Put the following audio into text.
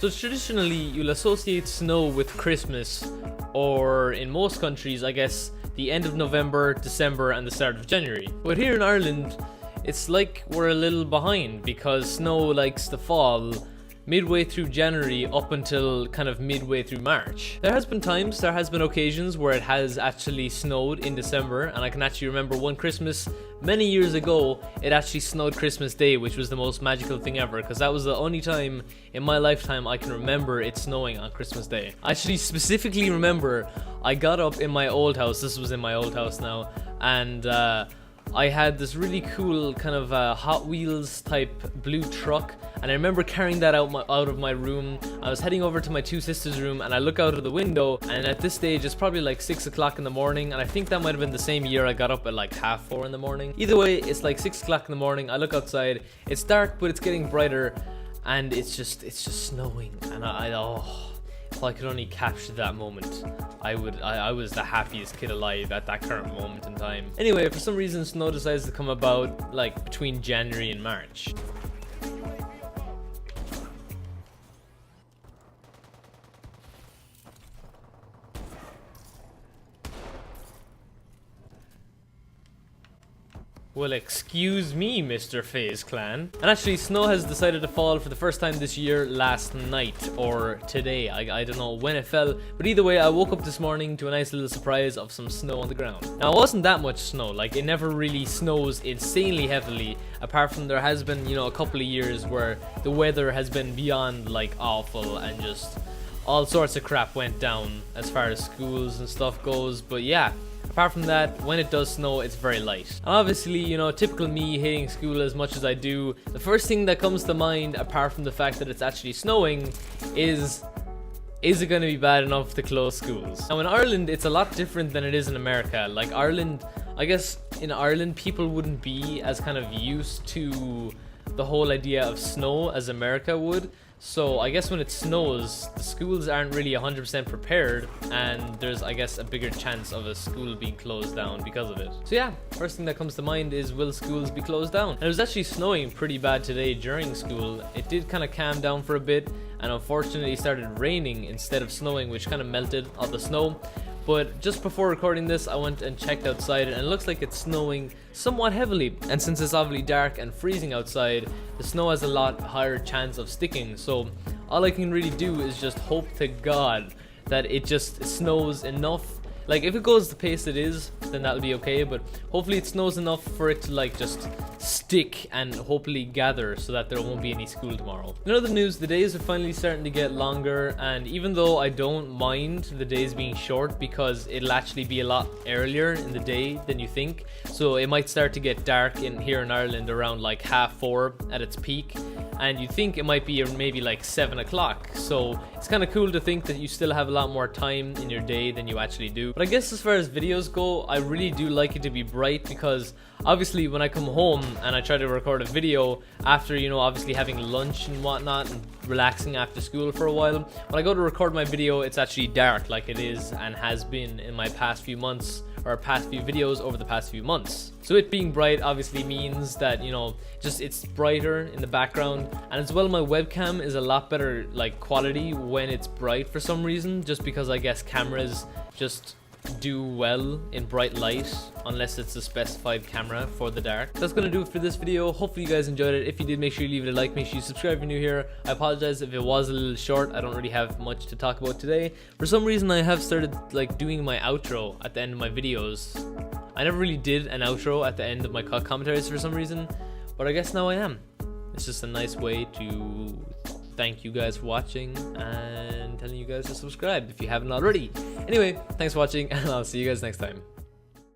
So traditionally, you'll associate snow with Christmas, or in most countries, I guess, the end of November, December, and the start of January. But here in Ireland, it's like we're a little behind because snow likes to fall midway through January up until kind of midway through March. There has been occasions where it has actually snowed in December, and I can actually remember one Christmas many years ago, it actually snowed Christmas Day, which was the most magical thing ever, because that was the only time in my lifetime I can remember it snowing on Christmas Day. I actually specifically remember I got up in my old house, this was in my old house now, and I had this really cool kind of Hot Wheels type blue truck, and I remember carrying that out of my room. I was heading over to my two sisters' room, and I look out of the window, and at this stage it's probably like 6 o'clock in the morning, and I think that might have been the same year I got up at like 3:30 in the morning. Either way, it's like 6 o'clock in the morning. I look outside, it's dark but it's getting brighter, and it's just snowing, and if I could only capture that moment, I was the happiest kid alive at that current moment in time. Anyway, for some reason snow decides to come about like between January and March. Well, excuse me, Mr. FaZe Clan. And actually, snow has decided to fall for the first time this year last night, or today. I don't know when it fell, but either way, I woke up this morning to a nice little surprise of some snow on the ground. Now, it wasn't that much snow, like it never really snows insanely heavily, apart from there has been, a couple of years where the weather has been beyond like awful and just all sorts of crap went down as far as schools and stuff goes, but yeah. Apart from that, when it does snow, it's very light. And obviously, typical me hating school as much as I do, the first thing that comes to mind, apart from the fact that it's actually snowing, is it going to be bad enough to close schools? Now in Ireland, it's a lot different than it is in America. Like Ireland, I guess in Ireland, people wouldn't be as kind of used to the whole idea of snow as America would. So I guess when it snows, the schools aren't really 100% prepared, and there's, I guess, a bigger chance of a school being closed down because of it. So yeah, first thing that comes to mind is, will schools be closed down? And it was actually snowing pretty bad today during school. It did kind of calm down for a bit, and unfortunately it started raining instead of snowing, which kind of melted all the snow. But just before recording this, I went and checked outside, and it looks like it's snowing somewhat heavily. And since it's obviously dark and freezing outside, the snow has a lot higher chance of sticking. So all I can really do is just hope to God that it just snows enough. Like if it goes the pace it is, then that'll be okay, but hopefully it snows enough for it to like just stick and hopefully gather so that there won't be any school tomorrow. In other news, the days are finally starting to get longer, and even though I don't mind the days being short because it'll actually be a lot earlier in the day than you think, so it might start to get dark here in Ireland around like 4:30 at its peak, and you think it might be maybe like 7 o'clock, so it's kind of cool to think that you still have a lot more time in your day than you actually do. But I guess as far as videos go, I really do like it to be bright, because obviously when I come home and I try to record a video after, obviously having lunch and whatnot and relaxing after school for a while, when I go to record my video, it's actually dark like it is and has been in my past few months, or past few videos over the past few months. So it being bright obviously means that, it's brighter in the background, and as well my webcam is a lot better like quality when it's bright for some reason, just because I guess cameras just do well in bright light unless it's a specified camera for the dark. That's gonna do it for this video. Hopefully you guys enjoyed it. If you did, make sure you leave it a like, make sure you subscribe if you're new here. I apologize if it was a little short. I don't really have much to talk about today. For some reason I have started like doing my outro at the end of my videos. I never really did an outro at the end of my commentaries for some reason, but I guess now I am. It's just a nice way to thank you guys for watching and telling you guys to subscribe if you haven't already. Anyway, thanks for watching, and I'll see you guys next time.